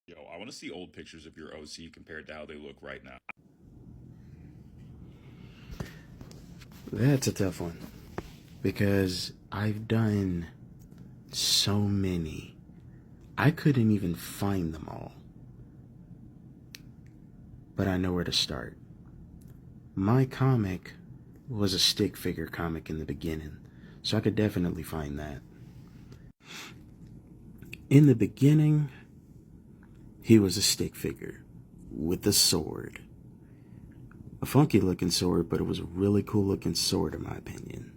Yo, I want to see old pictures of your OC compared to how they look right now. That's a tough one because I've done so many. I couldn't even find them all, but I know where to start. My comic was a stick figure comic in the beginning, so I could definitely find that. In the beginning, he was a stick figure with a sword. A funky looking sword, but it was a really cool looking sword in my opinion.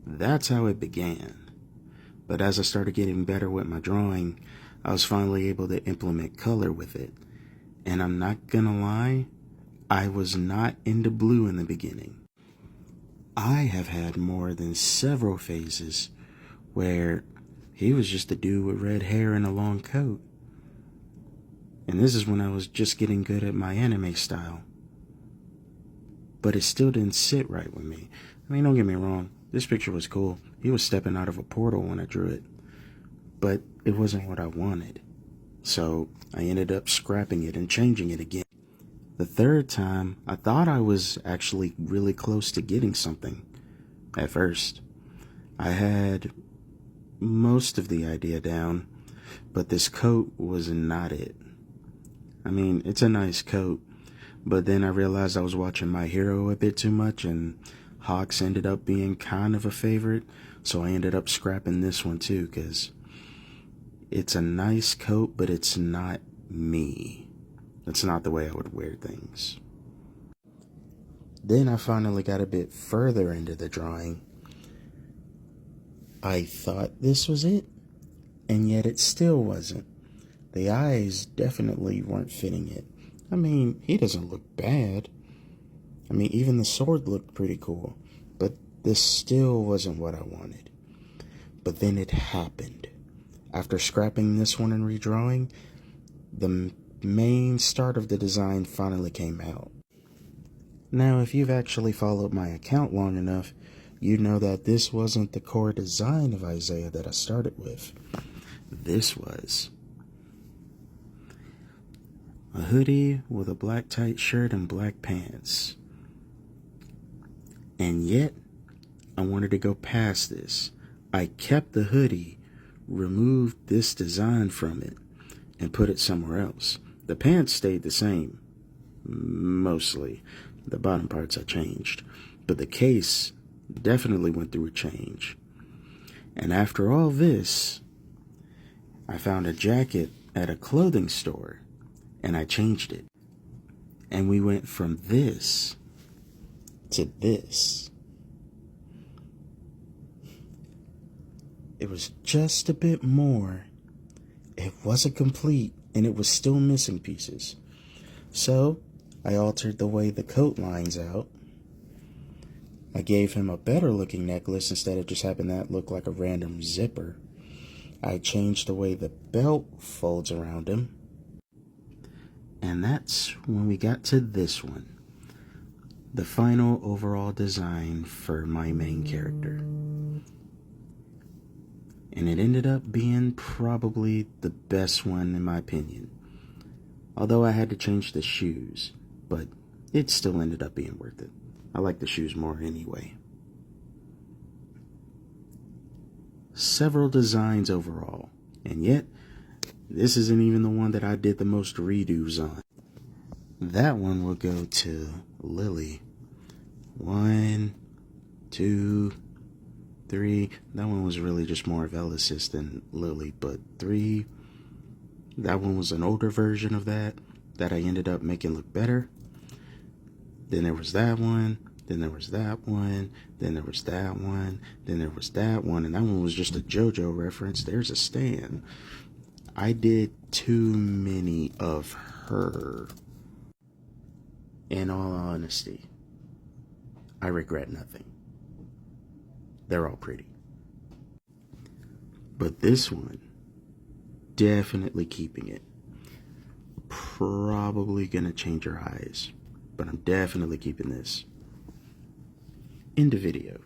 That's how it began. But as I started getting better with my drawing, I was finally able to implement color with it. And I'm not gonna lie, I was not into blue in the beginning. I have had more than several phases where he was just a dude with red hair and a long coat. And this is when I was just getting good at my anime style. But it still didn't sit right with me. I mean, don't get me wrong, this picture was cool. He was stepping out of a portal when I drew it. But it wasn't what I wanted. So I ended up scrapping it and changing it again. The third time, I thought I was actually really close to getting something. At first, I had most of the idea down, but this coat was not it. I mean, it's a nice coat, but then I realized I was watching My Hero a bit too much, and Hawks ended up being kind of a favorite, so I ended up scrapping this one too, because it's a nice coat, but it's not me. It's not the way I would wear things. Then I finally got a bit further into the drawing. I thought this was it, and yet it still wasn't. The eyes definitely weren't fitting it. I mean, he doesn't look bad. I mean, even the sword looked pretty cool, but this still wasn't what I wanted. But then it happened. After scrapping this one and redrawing, the main start of the design finally came out. Now, if you've actually followed my account long enough, you know that this wasn't the core design of Isaiah that I started with. This was a hoodie with a black tight shirt and black pants. And yet, I wanted to go past this. I kept the hoodie, removed this design from it, and put it somewhere else. The pants stayed the same, mostly. The bottom parts I changed. But the case definitely went through a change. And after all this, I found a jacket at a clothing store, and I changed it. And we went from this to this. It was just a bit more. It wasn't complete, and it was still missing pieces. So, I altered the way the coat lines out. I gave him a better looking necklace instead of just having that look like a random zipper. I changed the way the belt folds around him. And that's when we got to this one. The final overall design for my main character. And it ended up being probably the best one in my opinion. Although I had to change the shoes, but it still ended up being worth it. I like the shoes more anyway. Several designs overall, and yet this isn't even the one that I did the most redos on. That one will go to Lily. 1, 2, 3. That one was really just more of Elysis than Lily, but 3. That one was an older version of that I ended up making look better. Then there was that one. Then there was that one. Then there was that one. Then there was that one. And that one was just a JoJo reference. There's a Stan. I did too many of her. In all honesty, I regret nothing. They're all pretty. But this one, definitely keeping it. Probably gonna change her eyes, but I'm definitely keeping this. End of video.